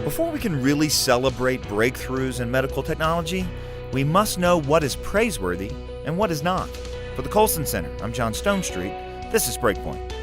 Before we can really celebrate breakthroughs in medical technology, we must know what is praiseworthy and what is not. For the Colson Center, I'm John Stonestreet. This is Breakpoint.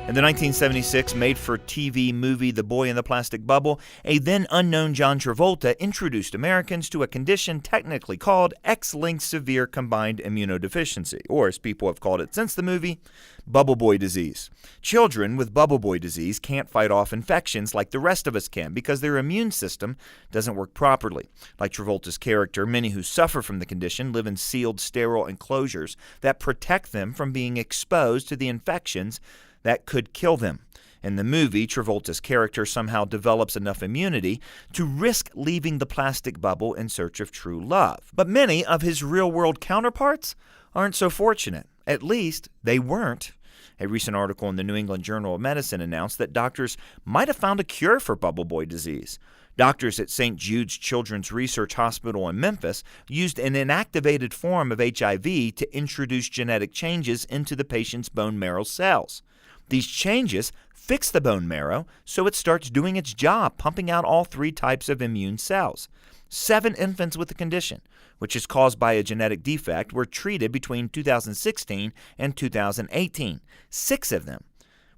In the 1976 made-for-TV movie The Boy in the Plastic Bubble, a then-unknown John Travolta introduced Americans to a condition technically called X-linked severe combined immunodeficiency, or as people have called it since the movie, Bubble Boy disease. Children with Bubble Boy disease can't fight off infections like the rest of us can because their immune system doesn't work properly. Like Travolta's character, many who suffer from the condition live in sealed, sterile enclosures that protect them from being exposed to the infections that could kill them. In the movie, Travolta's character somehow develops enough immunity to risk leaving the plastic bubble in search of true love. But many of his real-world counterparts aren't so fortunate. At least, they weren't. A recent article in the New England Journal of Medicine announced that doctors might have found a cure for Bubble Boy disease. Doctors at St. Jude's Children's Research Hospital in Memphis used an inactivated form of HIV to introduce genetic changes into the patient's bone marrow cells. These changes fix the bone marrow so it starts doing its job, pumping out all three types of immune cells. 7 infants with the condition, which is caused by a genetic defect, were treated between 2016 and 2018. 6 of them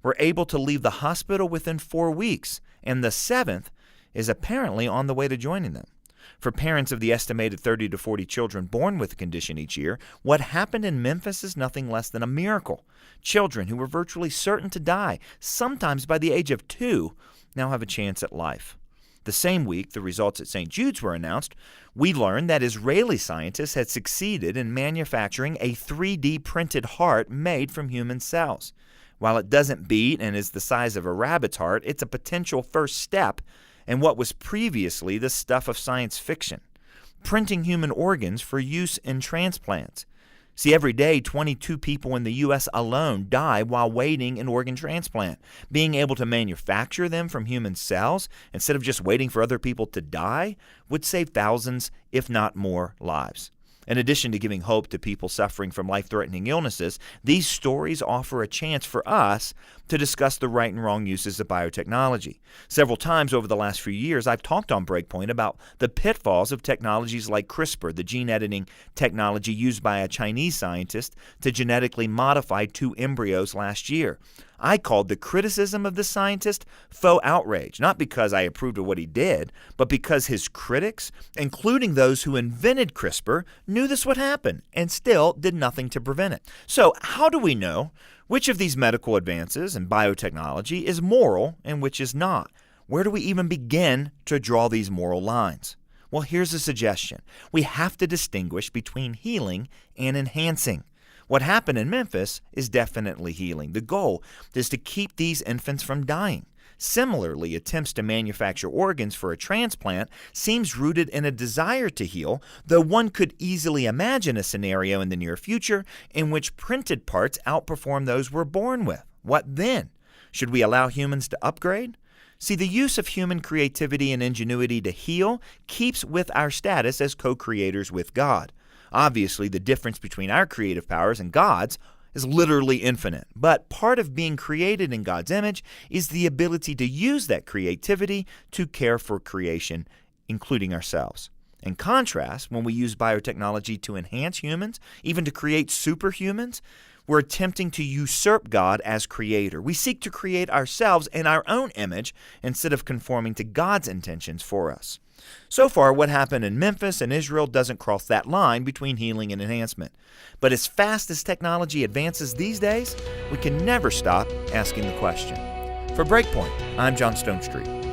were able to leave the hospital within 4 weeks, and the 7th is apparently on the way to joining them. For parents of the estimated 30 to 40 children born with the condition each year, what happened in Memphis is nothing less than a miracle. Children who were virtually certain to die, sometimes by the age of 2, now have a chance at life. The same week the results at St. Jude's were announced, we learned that Israeli scientists had succeeded in manufacturing a 3D printed heart made from human cells. While it doesn't beat and is the size of a rabbit's heart, it's a potential first step in what was previously the stuff of science fiction, printing human organs for use in transplants. See, every day, 22 people in the U.S. alone die while waiting an organ transplant. Being able to manufacture them from human cells, instead of just waiting for other people to die, would save thousands, if not more, lives. In addition to giving hope to people suffering from life-threatening illnesses, these stories offer a chance for us to discuss the right and wrong uses of biotechnology. Several times over the last few years, I've talked on Breakpoint about the pitfalls of technologies like CRISPR, the gene editing technology used by a Chinese scientist to genetically modify 2 embryos last year. I called the criticism of the scientist faux outrage, not because I approved of what he did, but because his critics, including those who invented CRISPR, knew this would happen and still did nothing to prevent it. So how do we know which of these medical advances in biotechnology is moral and which is not? Where do we even begin to draw these moral lines? Well, here's a suggestion. We have to distinguish between healing and enhancing. What happened in Memphis is definitely healing. The goal is to keep these infants from dying. Similarly, attempts to manufacture organs for a transplant seems rooted in a desire to heal, though one could easily imagine a scenario in the near future in which printed parts outperform those we're born with. What then? Should we allow humans to upgrade? See, the use of human creativity and ingenuity to heal keeps with our status as co-creators with God. Obviously, the difference between our creative powers and God's is literally infinite. But part of being created in God's image is the ability to use that creativity to care for creation, including ourselves. In contrast, when we use biotechnology to enhance humans, even to create superhumans, we're attempting to usurp God as creator. We seek to create ourselves in our own image instead of conforming to God's intentions for us. So far, what happened in Memphis and Israel doesn't cross that line between healing and enhancement. But as fast as technology advances these days, we can never stop asking the question. For Breakpoint, I'm John Stonestreet.